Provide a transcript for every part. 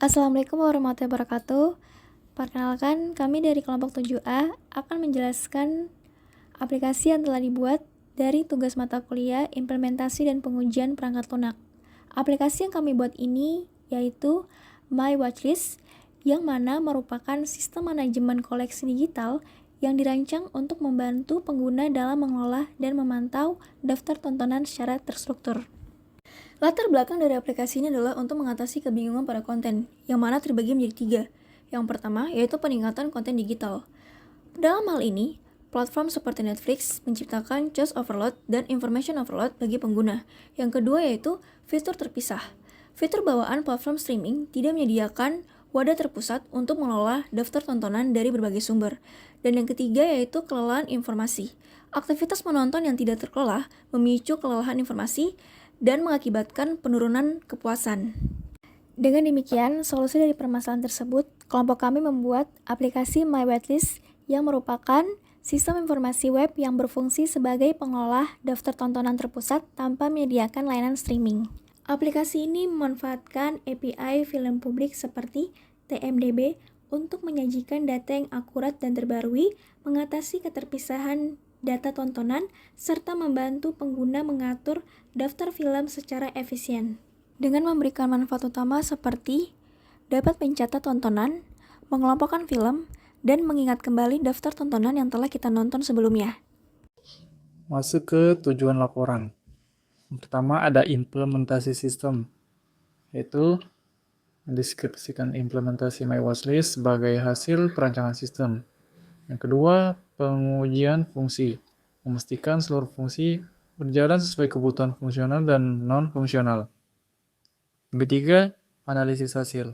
Assalamualaikum warahmatullahi wabarakatuh. Perkenalkan, kami dari kelompok 7A akan menjelaskan aplikasi yang telah dibuat dari tugas mata kuliah, implementasi dan pengujian perangkat lunak. Aplikasi yang kami buat ini yaitu My Watchlist, yang mana merupakan sistem manajemen koleksi digital yang dirancang untuk membantu pengguna dalam mengelola dan memantau daftar tontonan secara terstruktur. Latar belakang dari aplikasi ini adalah untuk mengatasi kebingungan pada konten, yang mana terbagi menjadi 3. Yang pertama, yaitu peningkatan konten digital. Dalam hal ini, platform seperti Netflix menciptakan choice overload dan information overload bagi pengguna. Yang kedua yaitu fitur terpisah. Fitur bawaan platform streaming tidak menyediakan wadah terpusat untuk mengelola daftar tontonan dari berbagai sumber. Dan yang ketiga yaitu kelelahan informasi. Aktivitas menonton yang tidak terkelola memicu kelelahan informasi dan mengakibatkan penurunan kepuasan. Dengan demikian, solusi dari permasalahan tersebut, kelompok kami membuat aplikasi My Watchlist yang merupakan sistem informasi web yang berfungsi sebagai pengelola daftar tontonan terpusat tanpa menyediakan layanan streaming. Aplikasi ini memanfaatkan API film publik seperti TMDB untuk menyajikan data yang akurat dan terbarui, mengatasi keterpisahan data tontonan, serta membantu pengguna mengatur daftar film secara efisien. Dengan memberikan manfaat utama seperti dapat mencatat tontonan, mengelompokkan film, dan mengingat kembali daftar tontonan yang telah kita nonton sebelumnya. Masuk ke tujuan laporan. Yang pertama ada implementasi sistem, yaitu mendeskripsikan implementasi My Watchlist sebagai hasil perancangan sistem. Yang kedua, pengujian fungsi, memastikan seluruh fungsi berjalan sesuai kebutuhan fungsional dan non-fungsional. Yang ketiga, analisis hasil,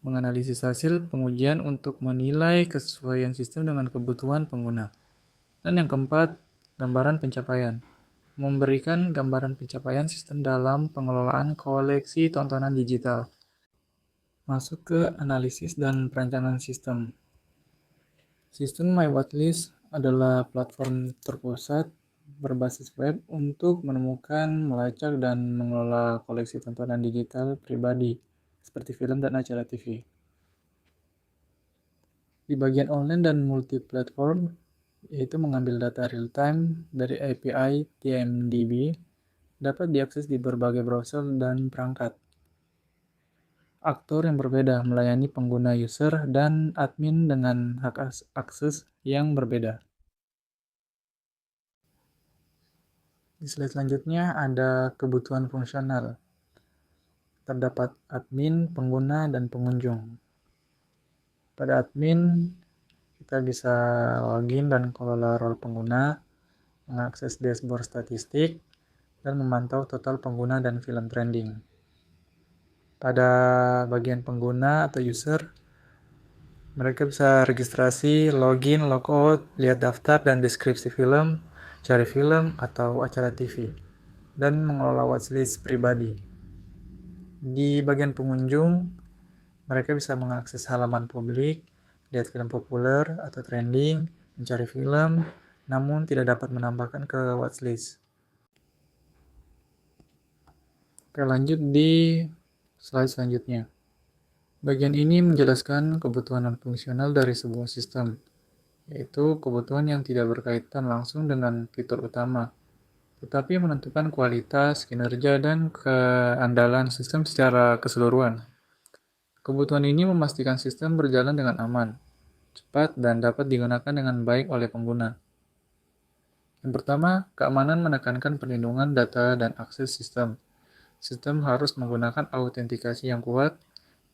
menganalisis hasil pengujian untuk menilai kesesuaian sistem dengan kebutuhan pengguna. Dan yang keempat, gambaran pencapaian, memberikan gambaran pencapaian sistem dalam pengelolaan koleksi tontonan digital. Masuk ke analisis dan perencanaan sistem. Sistem My Watchlist adalah platform terpusat berbasis web untuk menemukan, melacak, dan mengelola koleksi tontonan digital pribadi seperti film dan acara TV. Di bagian online dan multi-platform, yaitu mengambil data real-time dari API TMDB, dapat diakses di berbagai browser dan perangkat. Aktor yang berbeda melayani pengguna user dan admin dengan hak akses yang berbeda. Di slide selanjutnya ada kebutuhan fungsional. Terdapat admin, pengguna, dan pengunjung. Pada admin, kita bisa login dan kelola role pengguna, mengakses dashboard statistik, dan memantau total pengguna dan film trending. Pada bagian pengguna atau user, mereka bisa registrasi, login, logout, lihat daftar dan deskripsi film, cari film atau acara TV, dan mengelola watchlist pribadi. Di bagian pengunjung, mereka bisa mengakses halaman publik, lihat film populer atau trending, mencari film, namun tidak dapat menambahkan ke watchlist. Oke, lanjut di slide selanjutnya. Bagian ini menjelaskan kebutuhan non-fungsional dari sebuah sistem, yaitu kebutuhan yang tidak berkaitan langsung dengan fitur utama, tetapi menentukan kualitas, kinerja, dan keandalan sistem secara keseluruhan. Kebutuhan ini memastikan sistem berjalan dengan aman, cepat, dan dapat digunakan dengan baik oleh pengguna. Yang pertama, keamanan menekankan perlindungan data dan akses sistem. Sistem harus menggunakan autentikasi yang kuat,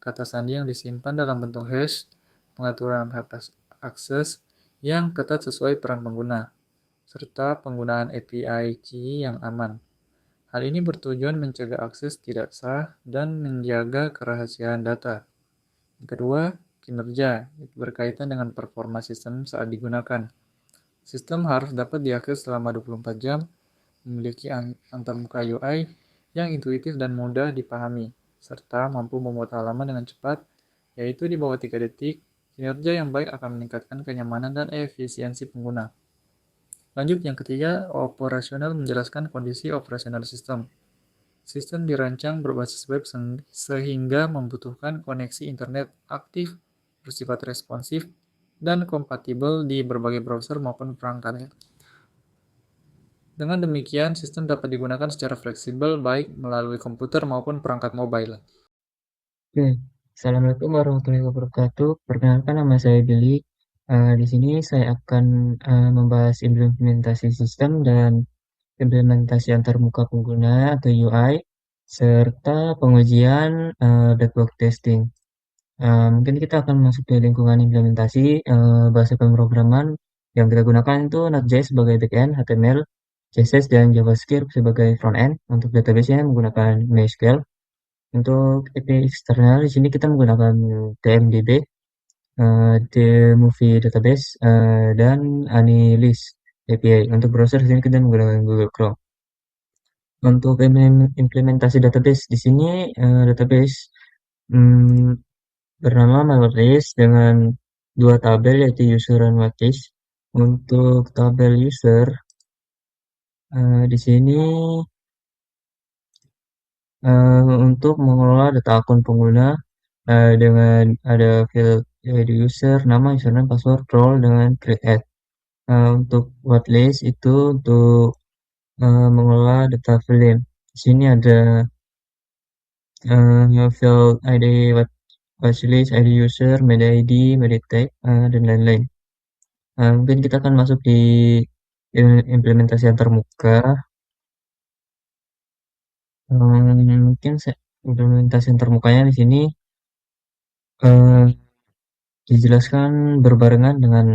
kata sandi yang disimpan dalam bentuk hash, pengaturan hak akses yang ketat sesuai peran pengguna, serta penggunaan API key yang aman. Hal ini bertujuan mencegah akses tidak sah dan menjaga kerahasiaan data. Yang kedua, kinerja berkaitan dengan performa sistem saat digunakan. Sistem harus dapat diakses selama 24 jam, memiliki antarmuka UI yang intuitif dan mudah dipahami, serta mampu membuat halaman dengan cepat, yaitu di bawah 3 detik. Kinerja yang baik akan meningkatkan kenyamanan dan efisiensi pengguna. Lanjut, yang ketiga, operasional menjelaskan kondisi operasional sistem. Sistem dirancang berbasis web sehingga membutuhkan koneksi internet aktif, bersifat responsif, dan kompatibel di berbagai browser maupun perangkat. Dengan demikian, sistem dapat digunakan secara fleksibel baik melalui komputer maupun perangkat mobile. Oke, Assalamualaikum warahmatullahi wabarakatuh. Perkenalkan nama saya Billy. Di sini saya akan membahas implementasi sistem dan implementasi antarmuka pengguna atau UI, serta pengujian network testing. Mungkin kita akan masuk ke lingkungan implementasi bahasa pemrograman yang kita gunakan itu Node.js sebagai backend, HTML, CSS, dan JavaScript sebagai frontend. Untuk database-nya menggunakan MySQL. Untuk API eksternal di sini kita menggunakan DMDB, The Movie Database, dan Anilist API. Untuk browser di sini kita menggunakan Google Chrome. Untuk implementasi database di sini database hmm, bernama MyWatlist dengan dua tabel yaitu user dan whitelist. Untuk tabel user di sini untuk mengelola data akun pengguna dengan ada field yaitu user, nama, username, password, role dengan create. Untuk whitelist itu untuk mengelola data film. Di sini ada field ID whitelist, ID user, media ID, media tag, dan lain-lain. Mungkin kita akan masuk di implementasi antarmuka. Mungkin implementasi antarmukanya di sini eh, dijelaskan berbarengan dengan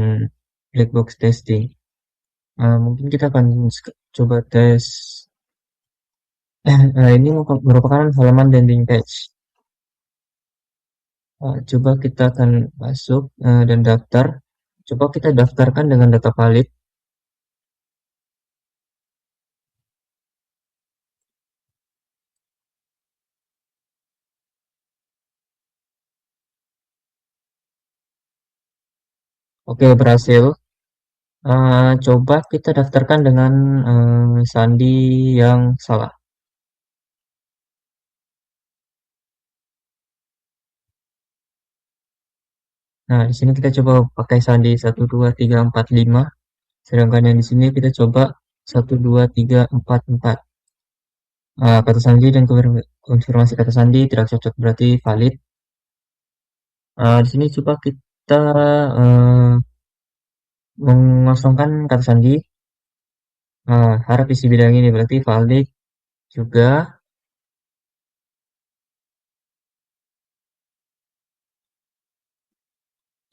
black box testing. Mungkin kita akan coba tes. Ini merupakan halaman landing page. Coba kita akan masuk dan daftar. Coba kita daftarkan dengan data valid. Oke, berhasil. Coba kita daftarkan dengan sandi yang salah. Nah, di sini kita coba pakai sandi 1 2 3 4 5, sedangkan yang di sini kita coba 1 2 3 4 4. Kata sandi dan konfirmasi kata sandi tidak cocok, berarti valid. Di sini coba kita uh, mengosongkan kata sandi. Harap isi bidang ini berarti valid juga.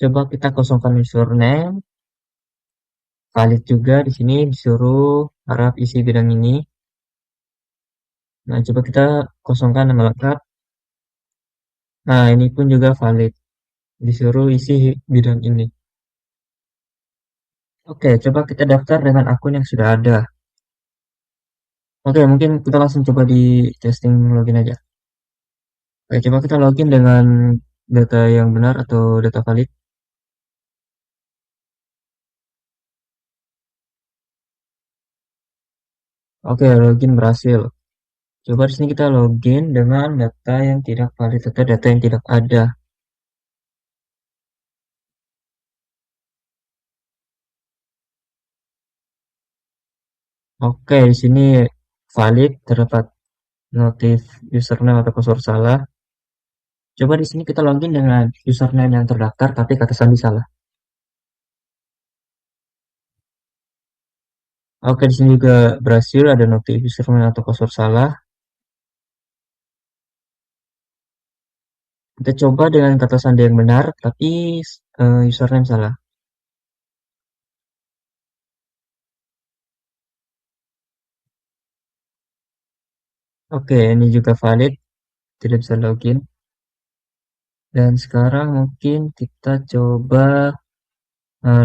Coba kita kosongkan username, valid juga. Di sini disuruh harap isi bidang ini. Nah, coba kita kosongkan nama lengkap. Nah, ini pun juga valid. Disuruh isi bidang ini. Oke, coba kita daftar dengan akun yang sudah ada. Oke, mungkin kita langsung coba di testing login aja. Oke, coba kita login dengan data yang benar atau data valid. Oke, login berhasil. Coba di sini kita login dengan data yang tidak valid atau data yang tidak ada. Oke, di sini valid, terdapat notif username atau password salah. Coba di sini kita login dengan username yang terdaftar tapi kata sandi salah. Oke, di sini juga berhasil, ada notif username atau password salah. Kita coba dengan kata sandi yang benar tapi username salah. Oke, ini juga valid, tidak bisa login. Dan sekarang mungkin kita coba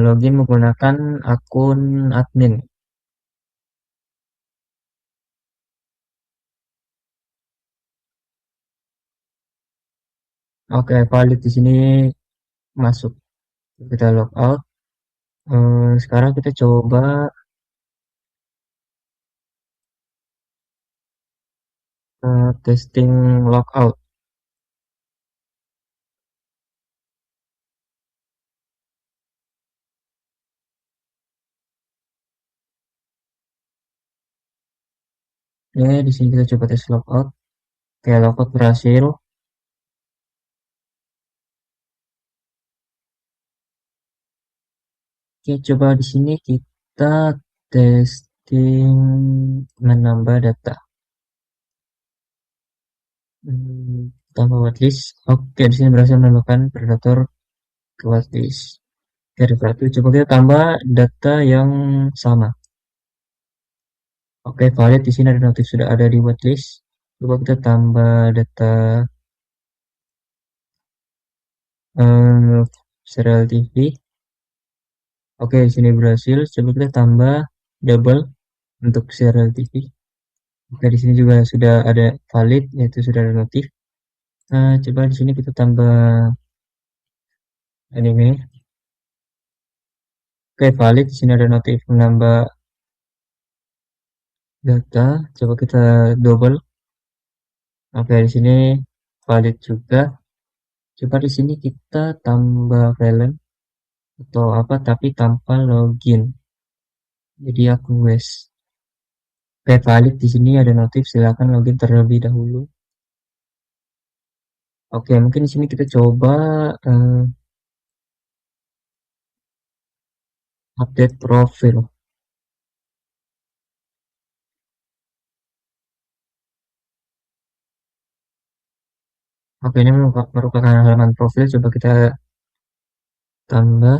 login menggunakan akun admin. Oke, valid di sini masuk. Kita logout. Sekarang kita coba testing logout. Oke, di sini kita coba tes logout. Oke, logout berhasil. Oke, coba di sini kita testing menambah data. Tambah whitelist. Oke, di sini berhasil menambahkan predator ke whitelist. Oke, data itu coba kita tambah data yang sama. Oke, valid di sini ada notif sudah ada di whitelist. Coba kita tambah data serial TV. Oke, di sini berhasil. Coba kita tambah double untuk serial TV. Oke, di sini juga sudah ada valid, yaitu sudah ada notif. Nah, coba di sini kita tambah anime. Oke, valid. Di sini ada notif menambah data. Coba kita double. Oke, di sini valid juga. Coba di sini kita tambah valent atau apa, tapi tanpa login. Jadi akun wes. Oke, valid di sini ada notif silakan login terlebih dahulu. Oke, mungkin di sini kita coba update profil. Oke, ini merupakan halaman profil. Coba kita tambah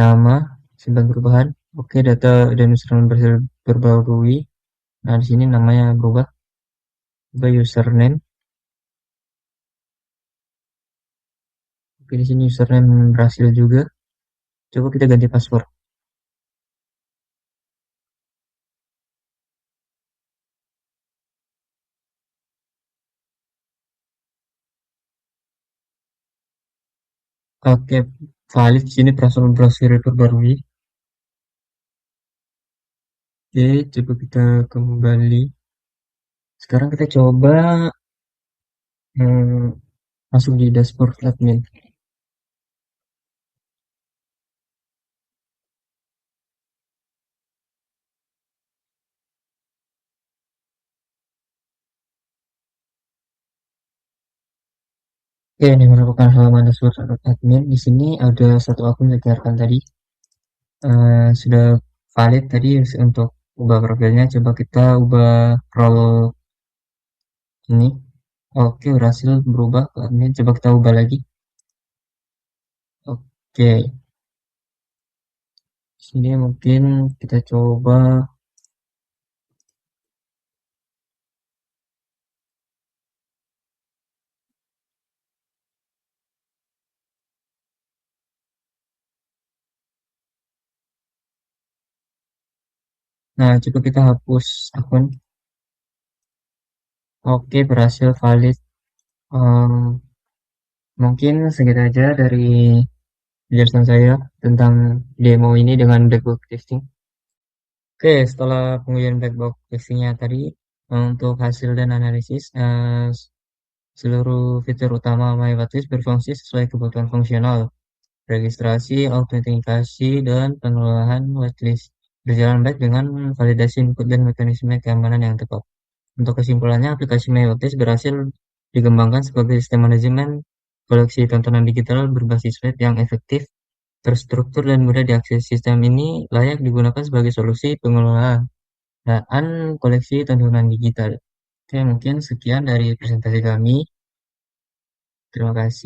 nama, simpan perubahan. Oke, data dan username berhasil berbarui. Nah, di sini namanya berubah. Coba username. Oke, di sini username berhasil juga. Coba kita ganti password. Oke, valid di sini password berhasil diperbarui. Oke, coba kita kembali. Sekarang kita coba hmm, masuk di dashboard admin. Oke, ini merupakan halaman dashboard admin. Di sini ada satu akun yang dibiarkan tadi. Sudah valid tadi untuk ubah profilnya. Coba kita ubah role ini. Oke, berhasil berubah ke admin. Coba kita ubah lagi. Oke, sini mungkin kita coba. Nah, coba kita hapus akun. Oke, berhasil valid. Em, Mungkin segitu aja dari penjelasan saya tentang demo ini dengan black box testing. Oke, setelah pengujian black box testingnya tadi, untuk hasil dan analisis, seluruh fitur utama MyWattlist berfungsi sesuai kebutuhan fungsional, registrasi, autentikasi, dan pengelolaan whitelist berjalan baik dengan validasi input dan mekanisme keamanan yang tepat. Untuk kesimpulannya, aplikasi MyWattlist berhasil dikembangkan sebagai sistem manajemen koleksi tontonan digital berbasis web yang efektif, terstruktur, dan mudah diakses. Sistem ini layak digunakan sebagai solusi pengelolaan koleksi tontonan digital. Oke, mungkin sekian dari presentasi kami. Terima kasih.